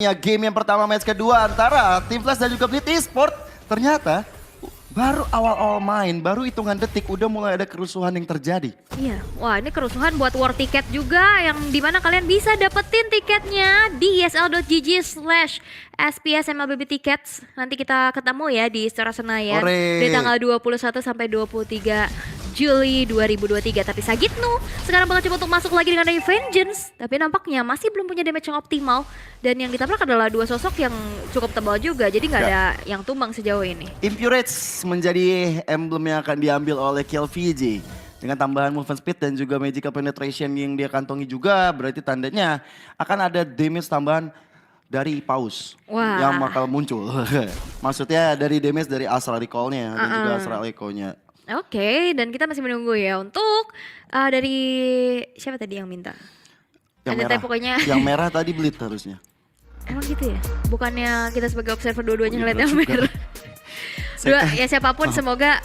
Ya, game yang pertama match kedua antara Team Flash dan juga Bleed Esport. Ternyata baru awal-awal main, baru hitungan detik udah mulai ada kerusuhan yang terjadi. Iya, wah ini kerusuhan buat war tiket juga yang dimana kalian bisa dapetin tiketnya di esl.gg/SPS MLBB Tickets. Nanti kita ketemu ya di Istora Senayan Ore. di tanggal 21 sampai 23 Juli 2023. Tapi Sagitnu sekarang bakal coba untuk masuk lagi dengan Vengeance. Tapi nampaknya masih belum punya damage yang optimal. Dan yang ditabrak adalah dua sosok yang cukup tebal juga. Jadi nggak ada yang tumbang sejauh ini. Impurates menjadi emblem yang akan diambil oleh KLVJ. Dengan tambahan movement speed dan juga magical penetration yang dia kantongi juga. Berarti tandanya akan ada damage tambahan dari Paus Wah. yang bakal muncul. Maksudnya dari damage dari Astral Recall-nya dan juga Astral Echo-nya. Oke, dan kita masih menunggu ya untuk dari siapa tadi yang minta? Yang Ada merah, pokoknya. yang merah tadi Bleed harusnya. Emang gitu ya? Bukannya kita sebagai observer dua-duanya Oh, ngeliat iya, yang juga. merah? Ya siapapun semoga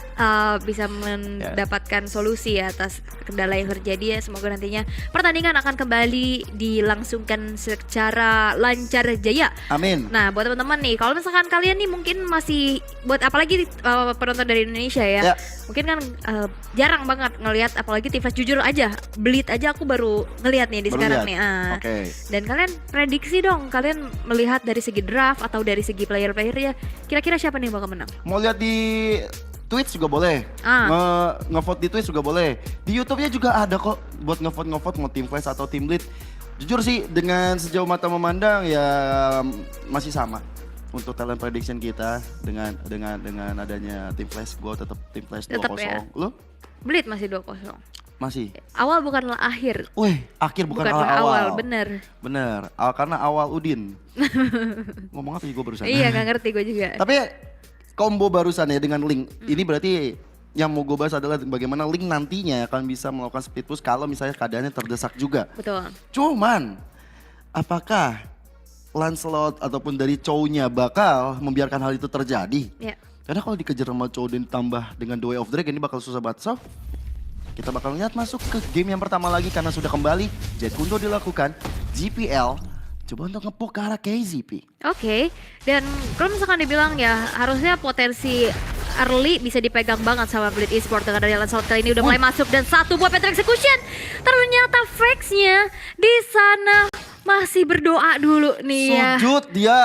bisa Ya. mendapatkan solusi ya atas kendala yang terjadi ya. Semoga nantinya pertandingan akan kembali dilangsungkan secara lancar jaya. Amin. Nah buat teman-teman nih, kalau misalkan kalian nih mungkin masih buat apalagi penonton dari Indonesia ya, Ya. mungkin kan jarang banget ngelihat apalagi Team Flash, jujur aja, Bleed aja aku baru ngelihat nih di Baru sekarang lihat. nih. Oke. Dan kalian prediksi dong, kalian melihat dari segi draft atau dari segi player-playernya, kira-kira siapa nih yang bakal menang? Mau lihat di Twitch juga boleh, ngevote di Twitch juga boleh. Di YouTube-nya juga ada kok buat ngevote mau Team Flash atau Team Bleed. Jujur sih dengan sejauh mata memandang ya masih sama untuk talent prediction kita dengan adanya Team Flash. Gue tetap Team Flash 2-0. Tetep ya. Lu? Bleed masih 2-0. Masih. Awal bukanlah akhir. Wih, akhir bukan Bukanlah awal. bener. Bener, karena awal Udin. Ngomong apa sih gue barusan? Iya gak ngerti gue juga. Tapi combo barusan ya dengan Link, ini berarti yang mau gue bahas adalah bagaimana Link nantinya akan bisa melakukan split push kalau misalnya keadaannya terdesak juga. Betul. Cuman, apakah Lancelot ataupun dari Chow-nya bakal membiarkan hal itu terjadi? Ya. Karena kalau dikejar sama Chow dan ditambah dengan The Way of Dragon ini bakal susah banget. So, kita bakal lihat masuk ke game yang pertama lagi karena sudah kembali. Jet Kundo dilakukan, GPL coba untuk ngepuk ke arah KZP. Oke, dan kalau misalkan dibilang ya harusnya potensi early bisa dipegang banget sama Bleed Esport dengan dari Lancelot kali ini udah mulai masuk dan satu buat Petrol Execution. Ternyata Vex-nya di sana masih berdoa dulu nih ya. Sujud dia,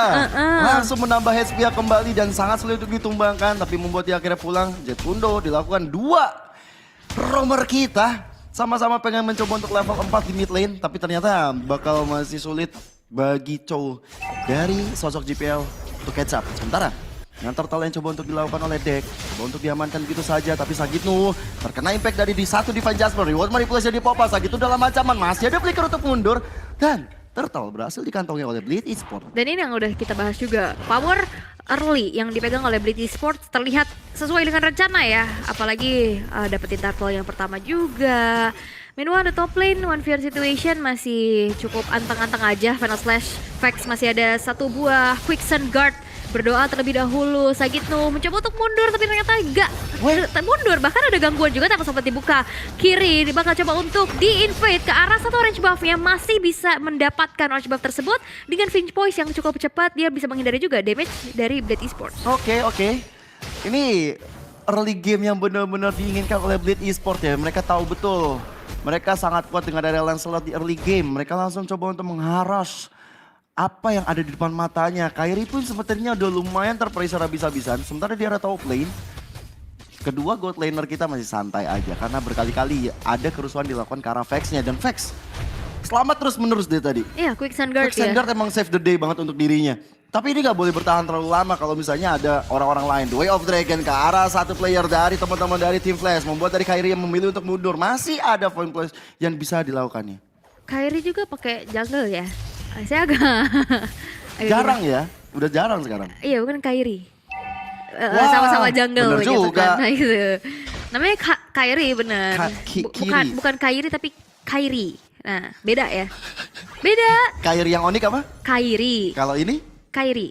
langsung menambah HP kembali dan sangat sulit untuk ditumbangkan. Tapi membuat dia akhirnya pulang. Jet Kundo dilakukan 2 romer kita. Sama-sama pengen mencoba untuk level 4 di mid lane. Tapi ternyata bakal masih sulit bagi Chow dari sosok GPL untuk catch up. Sementara yang turtle yang coba untuk dilakukan oleh Deck, coba untuk diamankan begitu saja, tapi Sagitnu terkena impact dari di satu Divine Jasper, reward manipulasi di Popa, Sagitnu dalam ancaman, masih ada flicker untuk mundur, dan turtle berhasil dikantongi oleh Bleed Esport. Dan ini yang udah kita bahas juga, power early yang dipegang oleh Bleed Esport terlihat sesuai dengan rencana ya, apalagi dapetin turtle yang pertama juga. Meanwhile the top lane, one fear situation masih cukup anteng-anteng aja, Final Slash, Vex masih ada satu buah Quicksand Guard. Berdoa terlebih dahulu, Sagitnu mencoba untuk mundur tapi ternyata enggak mundur, bahkan ada gangguan juga tapi sempat dibuka. Kiri bakal coba untuk di-invade ke arah satu orange buff-nya, masih bisa mendapatkan orange buff tersebut dengan Finch Poise yang cukup cepat, dia bisa menghindari juga damage dari Bleed Esport. Oke. Ini early game yang benar-benar diinginkan oleh Bleed Esport ya, mereka tahu betul. Mereka sangat kuat dengan ada Lancelot di early game, mereka langsung coba untuk mengharas apa yang ada di depan matanya. Kairi pun sepertinya udah lumayan terpressure habis-habisan. Sementara di area top lane, kedua gold laner kita masih santai aja. Karena berkali-kali ada kerusuhan dilakukan ke arah Vex-nya. Dan Vex selamat terus-menerus dia tadi. Iya, Quicksand Guard Quicksand ya. Guard emang save the day banget untuk dirinya. Tapi ini gak boleh bertahan terlalu lama kalau misalnya ada orang-orang lain. The Way of Dragon ke arah satu player dari teman-teman dari Team Flash. Membuat dari Kairi yang memilih untuk mundur. Masih ada point place yang bisa dilakukannya. Kairi juga pakai jungle ya. Saya agak Jarang ya, udah jarang sekarang. Iya bukan Kairi. Wah, Sama-sama jungle bener gitu juga. kan. Nah, gitu. Namanya Kairi bener. Kiri. Bukan Kairi tapi Kairi. Nah beda ya. Beda. Kairi yang onik apa? Kairi. Kalau ini? Kairi.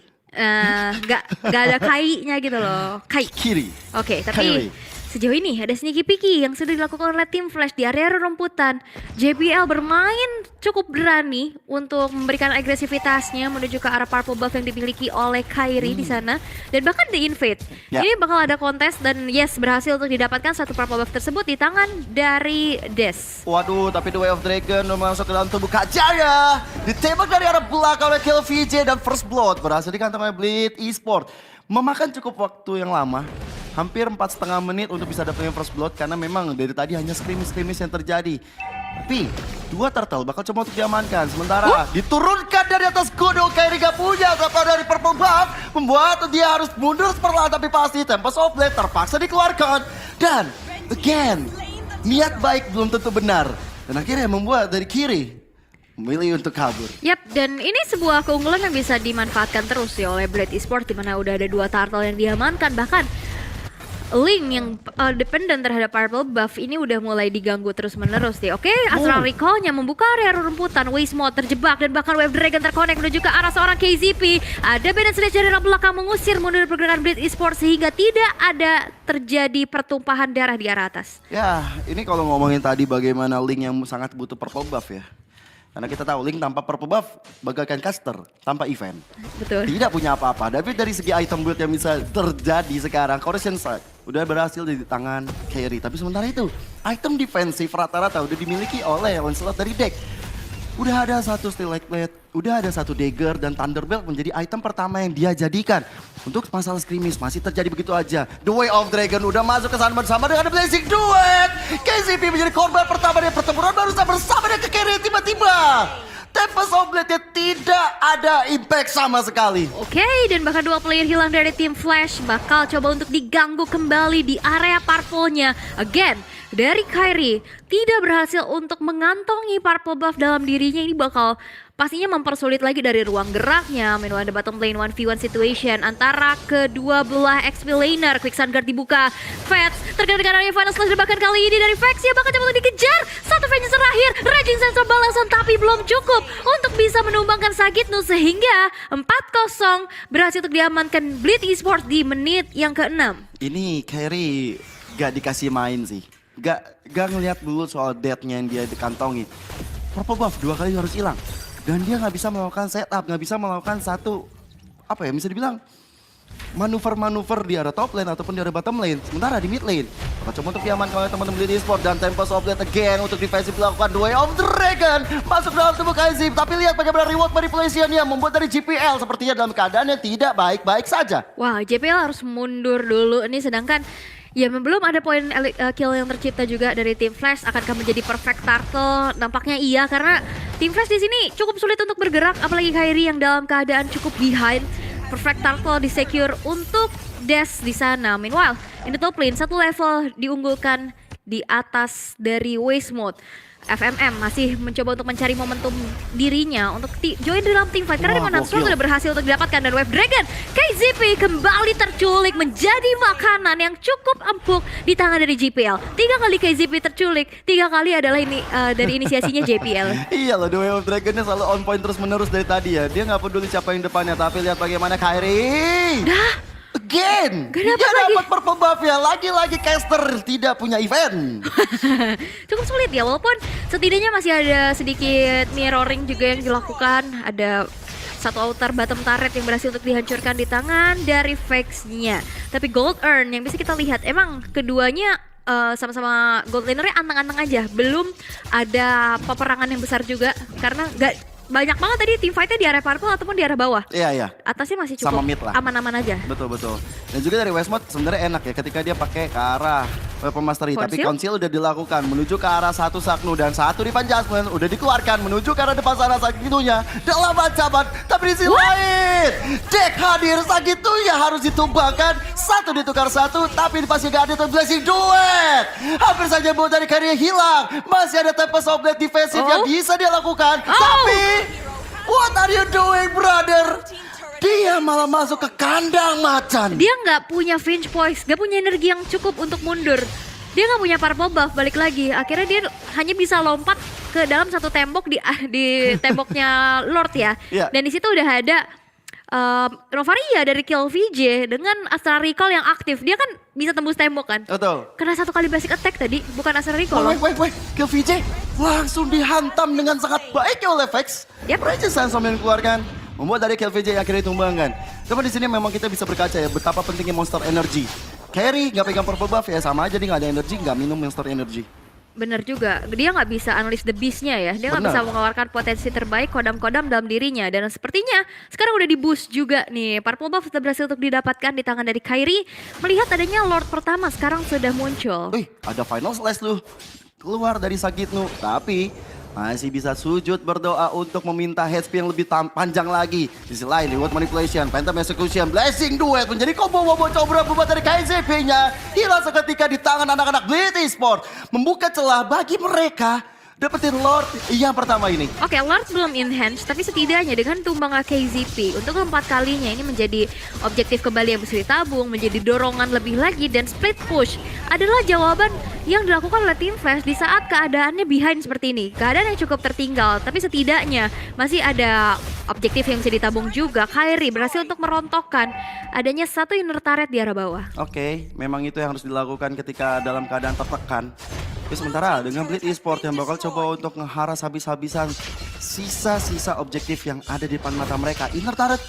Gak ada kai-nya gitu loh. Kai. Kiri. Oke, tapi Kairi. Sejauh ini ada sneaky peeky yang sudah dilakukan oleh tim Flash di area rumputan. JBL bermain cukup berani untuk memberikan agresivitasnya menuju ke arah purple buff yang dimiliki oleh Kairi di sana. Dan bahkan di invade. Ya. Ini bakal ada kontes dan yes berhasil untuk didapatkan satu purple buff tersebut di tangan dari Des. Waduh, tapi The Way of Dragon udah masuk ke dalam tubuh Kak Jaya. Ditembak dari arah belakang oleh Kill VJ dan First Blood berhasil dikantong oleh Bleed Esport. Memakan cukup waktu yang lama, hampir 4,5 menit untuk bisa dapetin First Blood karena memang dari tadi hanya skirmish yang terjadi. Tapi dua turtle bakal coba untuk diamankan. Sementara diturunkan dari atas gunung, Kairi gak punya atau dari purple buff, membuat dia harus mundur perlahan tapi pasti Tempest of Blade terpaksa dikeluarkan. Dan again, niat baik belum tentu benar. Dan akhirnya membuat dari kiri memilih untuk kabur. Yap, dan ini sebuah keunggulan yang bisa dimanfaatkan terus ya oleh Blade Esports di mana udah ada 2 turtle yang diamankan. Bahkan Link yang dependent terhadap purple buff ini udah mulai diganggu terus-menerus deh. Oke, Astral Recall-nya membuka area rumputan, Waste Mode terjebak dan bahkan Wave Dragon terkonek menuju ke arah seorang KZP. Ada Bennett Sledge dari arah belakang mengusir mundur pergerakan Blade Esports sehingga tidak ada terjadi pertumpahan darah di arah atas. Ya, ini kalau ngomongin tadi bagaimana Link yang sangat butuh purple buff ya. Karena kita tahu Link tanpa purple buff bagaikan caster tanpa event. Betul. Tidak punya apa-apa. Tapi dari segi item build yang bisa terjadi sekarang, Corrosion Strike udah berhasil di tangan Kairi. Tapi sementara itu, item defensif rata-rata udah dimiliki oleh Lancelot dari deck. Udah ada satu Steelite Blade, udah ada satu Dagger dan Thunderbolt menjadi item pertama yang dia jadikan. Untuk masalah skirmish masih terjadi begitu aja. The Way of Dragon udah masuk ke sana bersama dengan The Blazing Duet. KCP menjadi korban pertama dari pertempuran barusan bersama dengan Kairi tiba-tiba. Tempest of Blade tidak ada impact sama sekali. Oke, dan bahkan 2 player hilang dari tim Flash bakal coba untuk diganggu kembali di area purple-nya. Again, dari Kairi tidak berhasil untuk mengantongi purple buff dalam dirinya. Ini bakal pastinya mempersulit lagi dari ruang geraknya. Meanwhile the bottom lane 1v1 situation antara kedua belah XP laner. Quicksand Guard dibuka, Fats terkena dengan area final slash bahkan kali ini dari Vex ya bakal coba untuk dikejar. Satu vengeance terakhir, Raging Sensor balasan tapi belum cukup untuk bisa menumbangkan Sagitnu sehingga 4-0 berhasil untuk diamankan Bleed Esports di menit yang ke-6. Ini Kairi gak dikasih main sih. Gak ngeliat dulu soal death-nya yang dia dikantongi. Purple buff 2 kali harus hilang. Dan dia nggak bisa melakukan setup, nggak bisa melakukan satu, apa ya bisa dibilang, manuver-manuver di arah top lane ataupun di arah bottom lane. Sementara di mid lane, akan coba untuk diamankan oleh teman-teman Bleed Esports dan Tempest of Blade again untuk defensif dilakukan. The Way of Dragon masuk dalam tubuh KZ. Tapi lihat bagaimana reward manipulation yang membuat dari GPL sepertinya dalam keadaan yang tidak baik-baik saja. Wah, JPL harus mundur dulu ini sedangkan ya belum ada poin kill yang tercipta juga dari tim Flash. Akankah menjadi perfect turtle? Nampaknya iya karena tim Flash di sini cukup sulit untuk bergerak apalagi Kairi yang dalam keadaan cukup behind. Perfect turtle di-secure untuk Des di sana. Meanwhile, in the top lane satu level diunggulkan di atas dari Waste Mode. FMM masih mencoba untuk mencari momentum dirinya untuk join dalam team fight karena Demon Hunter sudah berhasil untuk didapatkan dan Wave Dragon KZP kembali terculik menjadi makanan yang cukup empuk di tangan dari JPL. 3 kali KZP terculik, 3 kali adalah ini dari inisiasinya JPL. Iya loh, The Way of Dragon-nya selalu on point terus menerus dari tadi ya. Dia nggak peduli siapa yang depannya, tapi lihat bagaimana Kairi. Again, dia dapat purple buff ya, lagi-lagi caster tidak punya event. Cukup sulit ya, walaupun setidaknya masih ada sedikit mirroring juga yang dilakukan. Ada satu outer bottom turret yang berhasil untuk dihancurkan di tangan dari Vex-nya. Tapi gold earn yang bisa kita lihat, emang keduanya sama-sama gold lanernya anteng-anteng aja. Belum ada peperangan yang besar juga, karena gak banyak banget tadi team fight-nya di area purple ataupun di area bawah. Iya. Atasnya masih cukup sama mid lah. Aman-aman aja. Betul. Dan juga dari Westmod sebenarnya enak ya ketika dia pakai ke arah Weapon Mastery. Tapi Conceal udah dilakukan menuju ke arah satu Saknu dan satu di Jasmine udah dikeluarkan menuju ke arah depan sana Sagitunya dalam ancaman. Tapi di sisi lain, deck hadir Sagitunya harus ditumbangkan. Satu ditukar satu, tapi pasti gak ada Blazing Duet. Hampir saja buat dari Kairi hilang. Masih ada Tempest of Blade defensif yang bisa dia lakukan. Tapi what are you doing, brother? Dia malah masuk ke kandang macan. Dia nggak punya Finch Poise, nggak punya energi yang cukup untuk mundur. Dia nggak punya purple buff, balik lagi. Akhirnya dia hanya bisa lompat ke dalam satu tembok di temboknya Lord ya. Yeah. Dan di situ udah ada Novaria dari Kill VJ dengan Astra Recall yang aktif. Dia kan bisa tembus tembok kan. Betul. Kena 1 kali basic attack tadi, bukan Astra Recall loh. Wait. Kill VJ langsung dihantam dengan sangat baik oleh Vex. Yep. Raging Sandstorm yang dikeluarkan membuat dari Kill VJ akhirnya ditumbangkan. Tapi di sini memang kita bisa berkaca ya betapa pentingnya Monster Energy. Carry nggak pegang purple buff ya sama aja dia nggak ada energy, nggak minum Monster Energy. Bener juga, dia nggak bisa unleash the beast-nya ya. Dia nggak Benar. bisa mengeluarkan potensi terbaik kodam-kodam dalam dirinya. Dan sepertinya sekarang udah di boost juga nih. Purple buff sudah berhasil untuk didapatkan di tangan dari Kairi. Melihat adanya Lord pertama sekarang sudah muncul. Wih, ada final slash lu keluar dari Sagitnu, tapi masih bisa sujud berdoa untuk meminta HP yang lebih panjang lagi. Di sisi lain, Reward Manipulation, Phantom Execution, Blessing Duet menjadi combo cobra bebat dari KZP-nya. Hilang seketika di tangan anak-anak Blitz Esport. Membuka celah bagi mereka dapetin Lord yang pertama ini. Oke, Lord belum enhance, tapi setidaknya dengan tumbang KZP untuk keempat kalinya ini menjadi objektif kembali yang bisa ditabung, menjadi dorongan lebih lagi, dan split push adalah jawaban yang dilakukan oleh tim Flash di saat keadaannya behind seperti ini. Keadaan yang cukup tertinggal, tapi setidaknya masih ada objektif yang bisa ditabung juga. Kairi berhasil untuk merontokkan adanya satu inner turret di arah bawah. Oke, memang itu yang harus dilakukan ketika dalam keadaan tertekan. Tapi sementara dengan Blitz Esport yang bakal coba untuk ngeharas habis-habisan sisa-sisa objektif yang ada di depan mata mereka. Inner turret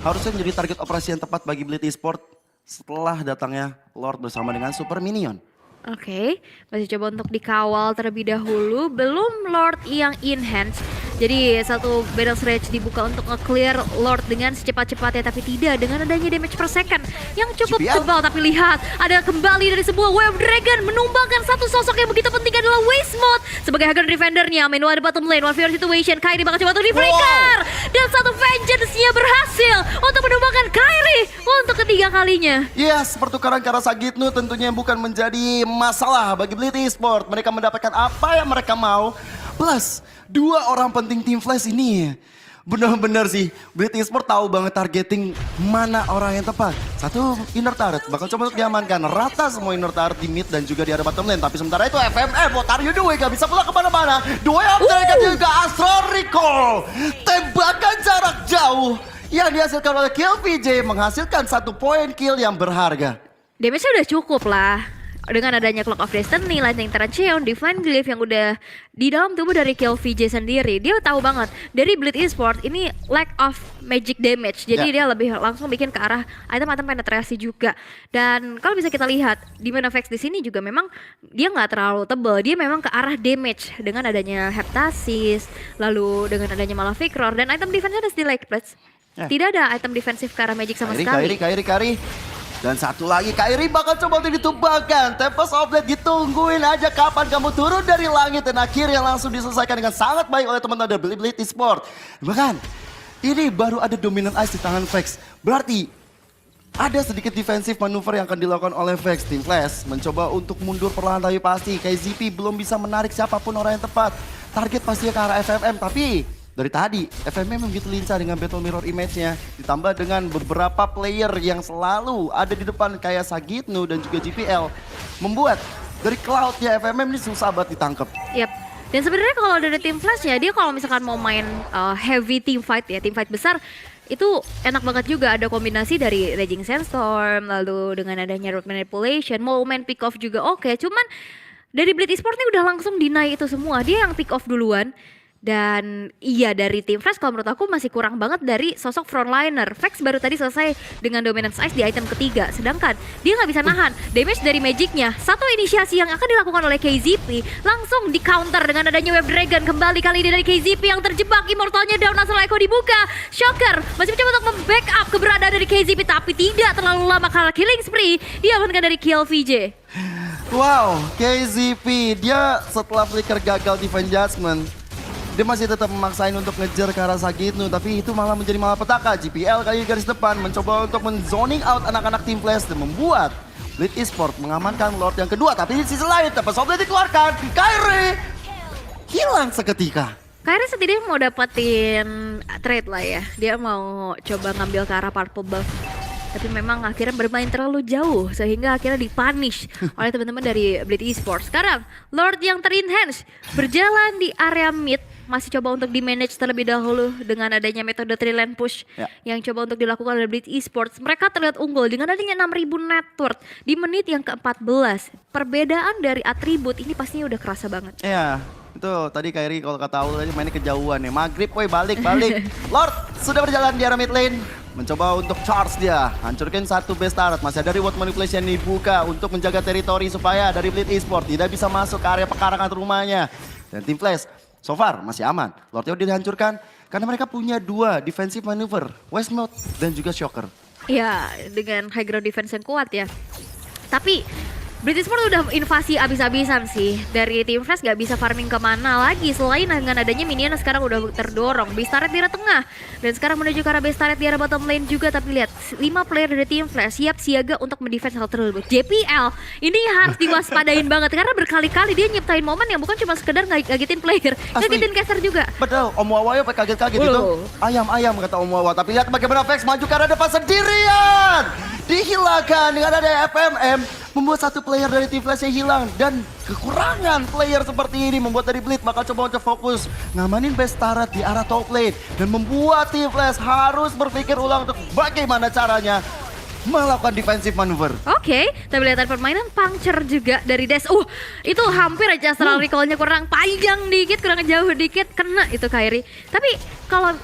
harusnya menjadi target operasi yang tepat bagi Blitz Esport setelah datangnya Lord bersama dengan Super Minion. Oke, masih coba untuk dikawal terlebih dahulu. Belum Lord yang enhance. Jadi satu Battle Rage dibuka untuk nge-clear Lord dengan secepat-cepatnya. Tapi tidak dengan adanya damage per second yang cukup GPL. tebal. Tapi lihat, ada kembali dari sebuah Wave Dragon menumbangkan satu sosok yang begitu penting adalah Waste Mode. Sebagai Hagen Defendernya, Meanwhile di bottom lane, One Fear Situation, Kairi bakal coba untuk di-flicker. Dan satu Vengeance-nya berhasil untuk menumbangkan Kairi untuk ketiga kalinya. Yes, pertukaran ke arah Sagitnu tentunya bukan menjadi masalah bagi Blitz Esport. Mereka mendapatkan apa yang mereka mau. Plus, dua orang penting tim Flash ini. Benar-benar sih, Blitz Esport tahu banget targeting mana orang yang tepat. Satu inner turret, bakal coba untuk diamankan. Rata semua inner turret di mid dan juga di arah bottom lane. Tapi sementara itu FMM, what are you doing? Gak bisa pulang kemana-mana. Dua yang mereka juga Astro Recall. Tembakan jarak jauh yang dihasilkan oleh Kill VJ menghasilkan 1 poin kill yang berharga. Damage-nya udah cukup lah. Dengan adanya Clock of Destiny, Lightning Trancheon, Divine Glyph yang udah di dalam tubuh dari Kill VJ sendiri. Dia tahu banget dari Blitz Esport ini lack of magic damage. Jadi dia lebih langsung bikin ke arah item-item penetrasi juga. Dan kalau bisa kita lihat di Vex di sini juga memang dia nggak terlalu tebal. Dia memang ke arah damage dengan adanya Heptasis, lalu dengan adanya Malefic Roar, dan item defense-nya ada still like Blitz. Tidak ada item defensif ke arah magic sama sekali. Kairi. Dan satu lagi, Kairi bakal coba untuk ditumbangkan. Tempest of Blade ditungguin aja kapan kamu turun dari langit. Dan akhirnya langsung diselesaikan dengan sangat baik oleh teman-teman dari Blitz Esport. Bahkan, ini baru ada Dominant Ice di tangan Vex. Berarti, ada sedikit defensif manuver yang akan dilakukan oleh Vex. Tim Flash mencoba untuk mundur perlahan tapi pasti. KZP belum bisa menarik siapapun orang yang tepat. Target pasti ke arah FMM, tapi dari tadi, FMM begitu lincah dengan Battle Mirror Image-nya. Ditambah dengan beberapa player yang selalu ada di depan kayak Sagitnu dan juga GPL. Membuat dari cloud-nya FMM ini susah banget ditangkap. Yap. Dan sebenarnya kalau dari tim Flash ya, dia kalau misalkan mau main heavy team fight ya, team fight besar, itu enak banget juga ada kombinasi dari Raging Sandstorm, lalu dengan adanya Road Manipulation, mau main pick off juga oke. Cuman dari Blitz Esport ini udah langsung deny itu semua, dia yang pick off duluan. Dan iya dari tim Flash kalau menurut aku masih kurang banget dari sosok frontliner. Vex baru tadi selesai dengan Dominance Ice di item ketiga. Sedangkan dia nggak bisa nahan damage dari magicnya. Satu inisiasi yang akan dilakukan oleh KZP langsung di counter dengan adanya Web Dragon. Kembali kali ini dari KZP yang terjebak. Immortalnya down, Astral Echo dibuka. Shocker masih mencoba untuk membackup keberadaan dari KZP. Tapi tidak terlalu lama karena killing spree diamankan dari Kill VJ. Wow, KZP dia setelah flicker gagal Divine Judgment, dia masih tetap memaksain untuk ngejar ke arah Sagitnu, tapi itu malah menjadi malapetaka. GPL kali di garis depan mencoba untuk men-zoning out anak-anak tim Flash dan membuat Blitz Esport mengamankan Lord yang kedua. Tapi di sisi lain, Tempest of Blade dikeluarkan. Kairi hilang seketika. Kairi setidaknya mau dapetin trade lah ya. Dia mau coba ngambil ke arah purple buff. Tapi memang akhirnya bermain terlalu jauh sehingga akhirnya dipunish oleh teman-teman dari Blitz Esport. Sekarang Lord yang ter-enhance berjalan di area mid masih coba untuk di-manage terlebih dahulu dengan adanya metode 3-lane push Ya. yang coba untuk dilakukan oleh Blitz Esports. Mereka terlihat unggul dengan adanya 6.000 net worth di menit yang ke-14. Perbedaan dari atribut ini pastinya udah kerasa banget. Iya, itu tadi Kairi kalau kata Aul tadi mainnya kejauhan ya. Maghrib, woi balik. Lord sudah berjalan di arah mid lane. Mencoba untuk charge dia. Hancurkan satu base turret. Masih ada reward manipulation yang dibuka untuk menjaga teritori supaya dari Blitz Esports tidak bisa masuk ke area pekarangan rumahnya. Dan Team Flash so far masih aman. Lordnya udah dihancurkan karena mereka punya 2 defensive maneuver. West Mode dan juga Shocker. Ya, dengan high ground defense yang kuat ya. Tapi British Sport udah invasi abis-abisan sih. Dari Team Flash gak bisa farming kemana lagi. Selain dengan adanya minion sekarang udah terdorong. Base turret di arah tengah. Dan sekarang menuju ke arah base turret di arah bottom lane juga. Tapi lihat, 5 player dari Team Flash siap siaga untuk mendefense hal tersebut. JPL ini harus diwaspadain banget. Karena berkali-kali dia nyiptain momen yang bukan cuma sekedar ngagetin player. Ngagetin caster juga. Betul, Om Wawa ya kaget-kaget itu. Ayam-ayam kata Om Wawa. Tapi lihat bagaimana Vex maju ke arah depan sendirian. Dihilangkan dengan ada FMM. Membuat satu player dari Team Flash yang hilang. Dan kekurangan player seperti ini membuat dari Blitz bakal coba untuk fokus ngamanin base turret di arah top lane. Dan membuat Team Flash harus berpikir ulang untuk bagaimana caranya melakukan defensive maneuver. Oke, tapi lihat permainan puncture juga dari Des. Itu hampir aja astral recall-nya kurang panjang dikit, kurang jauh dikit, kena itu Kairi. Tapi kalau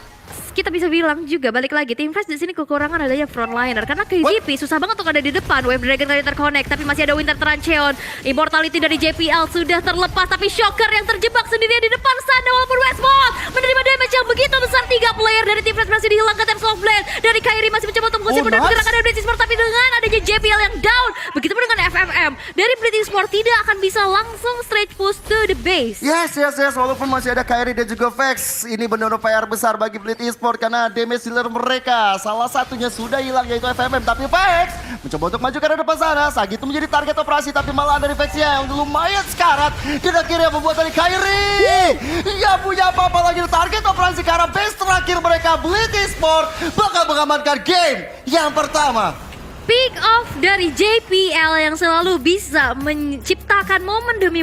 kita bisa bilang juga balik lagi Team Flash di sini kekurangan adanya frontliner karena KZP susah banget untuk ada di depan. Wave Dragon tadi terconnect tapi masih ada Winter Trancheon. Immortality dari JPL sudah terlepas tapi Shocker yang terjebak sendirian di depan sana walaupun Westmont menerima damage yang begitu besar. 3 player dari Team Flash masih dihilangkan Temps of Blade. Dari Kairi masih mencoba untuk mengusir dan pergerakan dari Blitz Esports tapi dengan adanya JPL yang down. Begitupun dengan FMM dari Blitz Esports tidak akan bisa langsung straight push to the base. Yes. Walaupun masih ada Kairi dan juga Vex. Ini benar-benar PR besar bagi Blitz Esports karena damage dealer mereka salah satunya sudah hilang yaitu FMM. Tapi Vex mencoba untuk maju ke arah depan sana. Saat itu menjadi target operasi tapi malah dari Vexnya yang lumayan sekarat. Dan akhirnya membuat dari Kairi ya punya apa-apa lagi target operasi ke arah base terakhir mereka. Blitz Esports bakal mengamankan game yang pertama. Pick off dari JPL yang selalu bisa menciptakan momen demi